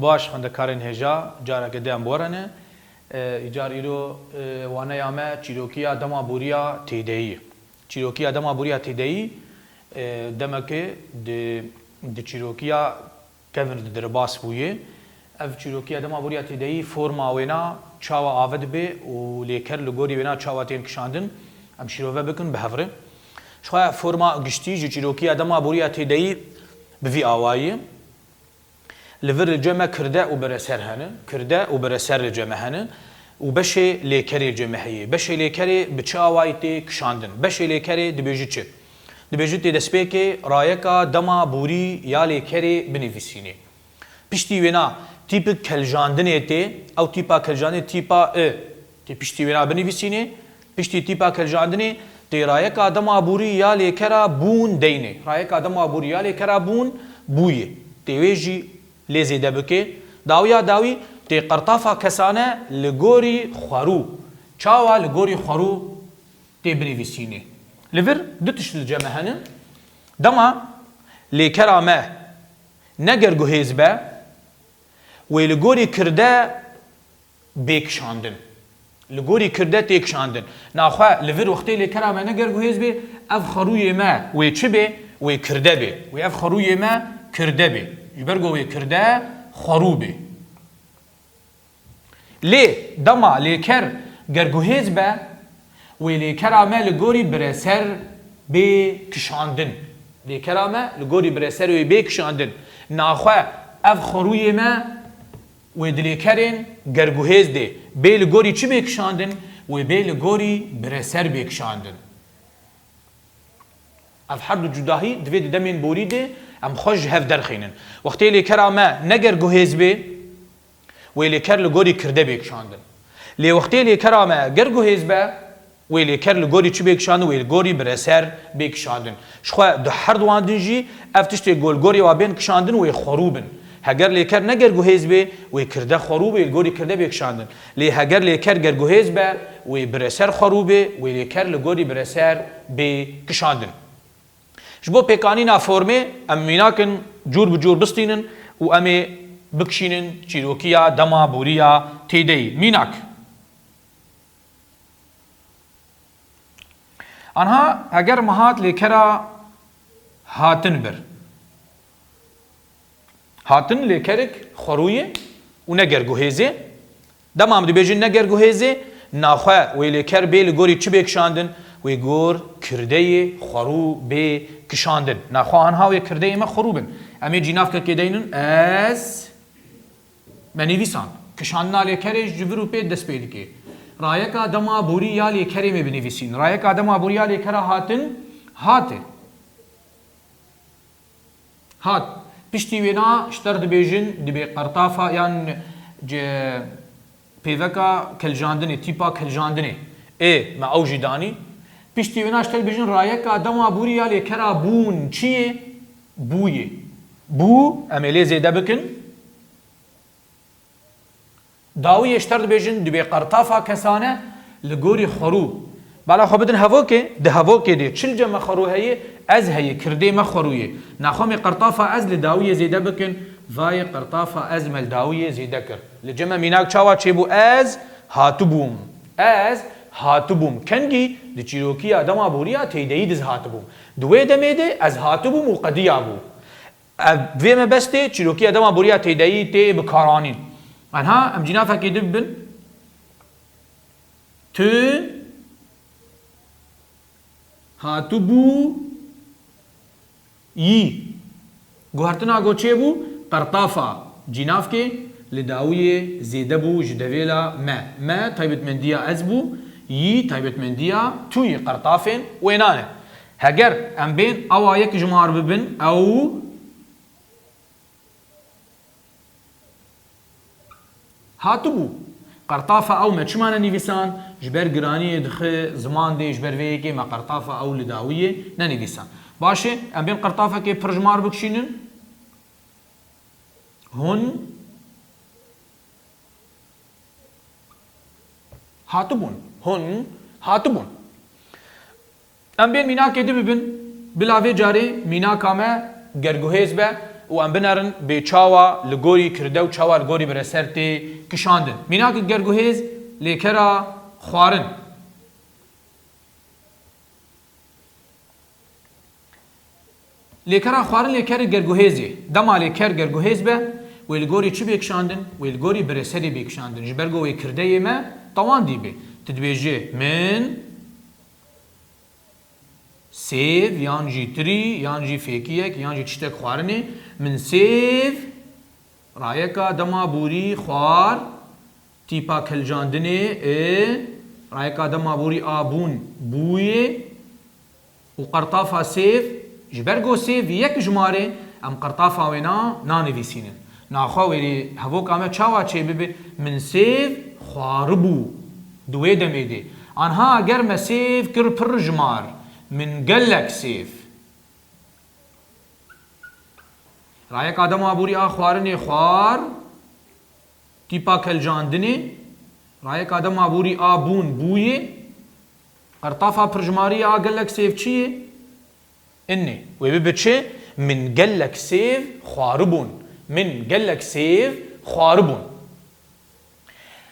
باش خوندکارên hêja careke de em borene îcar îro waneya me çîrokiya dema bûriya têdeyî. Çîrokiya dema bûriya têdeyî demekê di çîrokiya kevin di derbas bûye. Ev çîrokiya dema bûriya têdeyî forma wêna çawa ave dibe û lêker li gorî wêna çawa tên kişandin em şîrove bikin bi hevre. Ji xwe forma giştî ji çîrokiya dema bûriya têdeyî bi vî awayî li vir li ceme kirde û bereser hene, kirde û bereser li ceme hene û beşê lêkerê ceme heye. Beşê lêkerê bi çi awayî tê kişandin. Beşê lêkerê dibêjî çi? Dibêjî tê destpêkê rayeka dema bûrî ya lêkerê binivîsînê. Piştî wêna tîpik keljandinê tê, ew tîpa keljandinê tîpa I tê piştî wêna binivîsînê, piştî tîpa keljandinê tê rayeka dema bûrî ya lêkera bûn deynê. Rayeka dema bûrî ya lêkera bûn bûyê. Tê wê jî lê zêde bike. Dawiya dawî tê qertafa kesane li gorî xwarû. Çawa li gorî xwarû tê binivîsînê. Li vir du tişt li ceme hene. Dema lêkera me neger guhêz be wê li gorî kirde bêkişandin. Li gorî kirde tê kişandin. Naxwe li vir wextê lêkera me neger guhêz bê ev xerûyê me wê çi bê? Wê kirde bê. Wê ev xerûyê me kirde bê. Ji ber ku wê kirde xwerû bê. Lê dema lêker gerguhêz be wê lêkera me li gorî bireser bê kişandin. Lêkera me li gorî bireser wê bê kişandin. Naxwe ev xwerûyê me wê di lêkerên gerguhêz dê bê li gorî çi bê kişandin? Wê bê li gorî bireser bê kişandin. Ev her du cudahî divê di demên borî de em xwe ji hev derxînin. Wextê lêkera me neger guhêz bê wê lêker li gorî kirde bê kişandin. Lê wextê lêkera me ger guhêz be wê lêker li gorî çi bê kişandin? Wê li gorî bireser bê kişandin. Ji xwe di her duan din jî ev tiştê golgorî wa bên kişandin wê xwerû bin. Heger lêker neger guhêz bê wê kirde xwerû bê li gorî kirde bê kişandin. Lê heger lêker gerguhêz be wê bireser xwerû bê wê lêker li gorî bireser bê kişandin. Ji bo pêkanîna formê em mînakin cûr bi cûr bistînin û em ê bikişînin çîrokiya dema bûriya têdeyî. Mînak. Anha heger mehat lêkera hatin bir. Hatin lêkerek xwerûyê û neger guhêzê. Dema em dibêjin neger guhêzê naxwe wê lêker bê li gorî çi bê kişandin? Wê gor kirdeyê xwerû bê kişandin. Naxwe anha wê kirdeyê me xwerû bin. Em ê cînavkekê deynin ez me nivîsan. Kişandina lêkerê ji vir û pê dest pê dike. Rayeka dema bûrî ya lêkerê me binivîsîn. Rayeka dema bûrî ya lêkera hatin hate. Hat. Piştî wêna ji ter dibêjin dibê qertafa yan pêveka keljandinê tîpa keljandinê ê me ew jî danî. Piştî wêna ji ter dibêjin rayeka dema bûrî ya lêkera bûn çi yê? Bûyê. Bû em ê lê zêde bikin. Dawiyê ji ter dibêjin dibê qertafa kesane li gorî xwerû. Bala xwe bidin hevokê, di hevokê de çil ceme xwerû heye ez heye kirdê me xwerûyê. Naxwe me qertafa ez li dawiyê zêde bikin vayê qertafa ez me li dawiyê zêde kir. Li ceme mînak çawa çêbû ez hatibûm. Ez hatibûm. Kengî di çîrokiya dema bûriya têdeyî diz hatibûm. Di wê demê de ez hatibûm û qediya bû. Vê me bestê çîrokiya dema bûriya têdeyî tê bikaranîn. Anha em cînavekê dibin tu hatibû yî. Guhertina got çêbû qertafa cînavkê li dawiyê zêde bû ji devêla me. Me taybetmendiya ez bû yî taybetmendiya tu yî qertafên wênan e. Heger em bên awa yek jimar bibin ew hatibû. Qertafa ew me çi mane nivîsan? Ji ber giraniyê dixe ziman dê ji ber vê yekê me qertafa ew li dawiyê nenivîsan. Başê em bên qertafekê pir jimar bikişînin. Hûn hatibûn. Hûn hatibûn. Em bên mînakê dibibin bila vê carê mînaka me gerguhêz be و ام بنرن به چاوا لگوری کرده و چاوا لگوری برسر تی کشاندن میناک گرگوهیز لیکرا خوارن لیکرا خوارن لیکر گرگوهیزی دما لیکر گرگوهیز به ویلگوری چی بیکشاندن ویلگوری برسری بیکشاندن جبرگو وی کرده ما طوان دی به تدبیجه من سیف یان جی تری یان جی فیکیک یان جی چتک خوارنه من سیف رایکا دما بوری خوار تیپا کلجاندنه رایکا دما بوری آبون بویه و قرطافا سیف جبرگو سیف یک جماره ام قرطافا وینا نانویسینن ناخوا ویلی هفو کامه چاوا چه ببه من سیف خواربو دوی دمیده آنها اگر ما سیف کر پر جمار من قلك سيف رايك آدم آبوري خوارني خوار تيپا كالجاندني رايك آدم آبوري آبون بويه قرطافا پرجماري قلك سيف چيه اني ويببتشي من قلك سيف خواربون من قلك سيف خواربون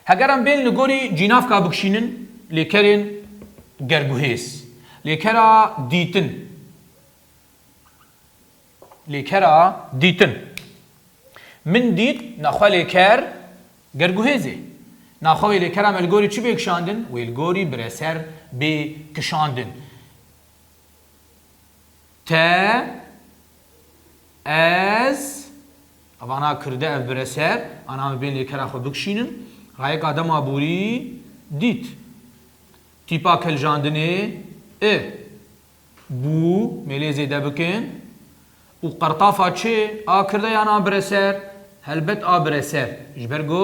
هگرم بين لغوري جيناف كابكشينن لكرين گرگوهيس لیکرا دیتن من دیت نخوا لیکر گرگوهیزه نخوا لیکرا ملگوری چی بیکشاندن ویلگوری برسر بیکشاندن تا از اوانا کرده اف برسر انا بین لیکرا خو بکشینن رایک آدم آبوری دیت تیپا کلجاندنه بو مليزي دبكن وقرطافة چه كرده يانا برسر هلبت برسر جبرگو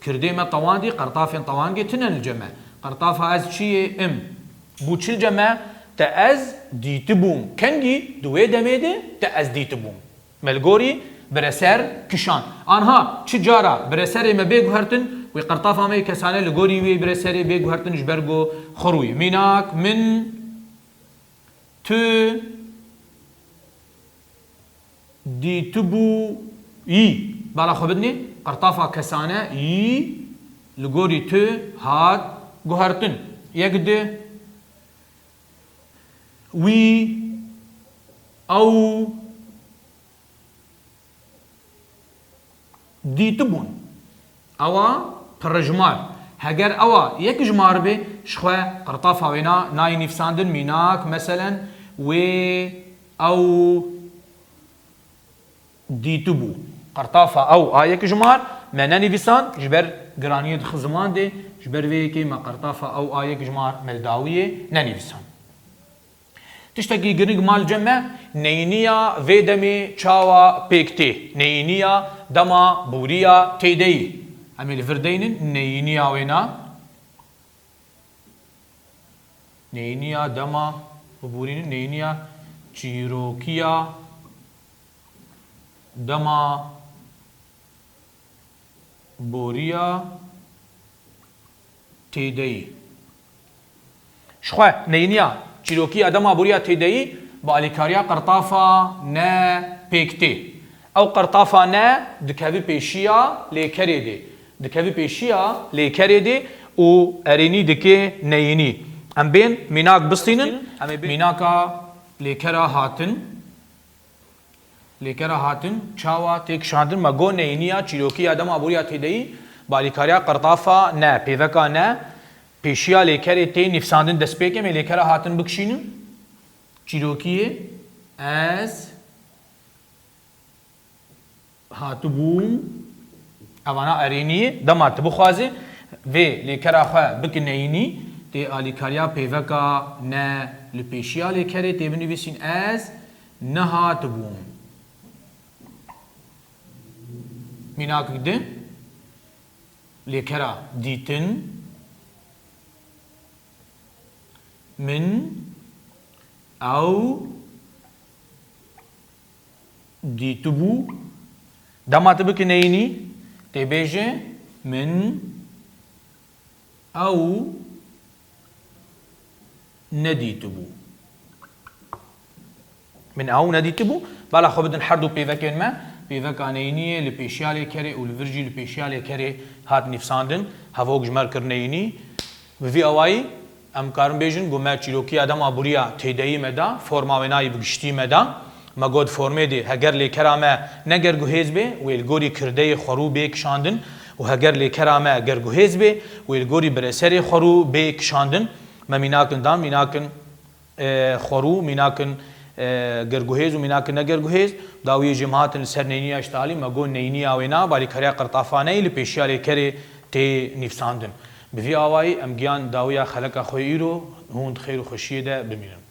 كرده ما طوان دي قرطافين طوان دي تنن الجمع قرطافة از چيه بو چل جمع تا از ديتبوم كنجي دوه دميده تا از ديتبوم ملگوري برسر كشان آنها چه جارا برسر ما بيگو هرتن وي قرطافة ما كسانه لگوري وي برسر بيگو هرتن جبرگو خروي ميناك من تو ديتبو بالا خبدني قرطافة كسانة لگوري تو هاد گوهرتن يقد وي او ديتبون اوا پرجمار هگر اوا یک جمار به شخوا قرطافة وينا ناي نفساندن ميناك مثلا و او ديتبو قرطافة او یک جمار منا نفسان جبر گرانية خزمان ده جبر ويكي ما قرطافة او یک جمار ملداوية ننفسان تشتكي گرنگ مال جمع نينيا ويدمي چاوا پيكتي نينيا دما بوريا تيدي امي الفردين نينيا وينا نينيا دما بورين نينيا چيروكيا دما بوريا تيدي شخوا نينيا چيروكيا دما بوريا تيدي بالكاريا قرطافة نا بيكتي او قرطافة نا دكابي بيشيا ليكري دي دكابي بيشيا ليكري دي و اريني دكي نيني ام بين ميناك بستينن ميناكا ليكرا هاتن چاوا تيك شاندن مگو نينيا چيروكي آدم آبوريا تيدي بالكاريا قرطافة نا بيوكا نا بيشيا ليكري تي نفساندن دست بيكي مي ليكرا هاتن بكشينن چيروكي از هاتو بوم اوانا اريني دما تبخوازي في ليكرا خوا بك نيني تي آلیکاریا پیوکا نه لپیشیا لیکره تی بنویسین از نهات بوم میناک گده لیکرا دیتن من او دیتبو دما تبک نینی تی بیجه من او نديتبو من او ندیت بو بالا خو بدن هر دو پیوکن ما پیوکانینی لپیشیال کری و لورجی لپیشیال کری هات نفساندن هفوق جمر کرنینی و وی اوایی ام کارم بیجن گومه چیروکی آدم آبوریا تیدایی مدا فرما ونای بگشتی مدا مگود فرمه دی هگر لیکرامه نگر گوهیز به و الگوری کرده خرو بیک شاندن و هگر لیکرامه گر گوهیز به و الگوری برسری خرو بیک شاندن ما میناکن دام میناکن خرو میناکن گرگوهیز و میناکن نگرگوهیز داوی جماعت سر نینی اشتالی مگو نینی آوینا بالی کریا قرطافانه لپیشیال کری تی نفساندن بفي آواي أم جيان داوية خلق خوي إيرو هون خير وخشية ده بميرن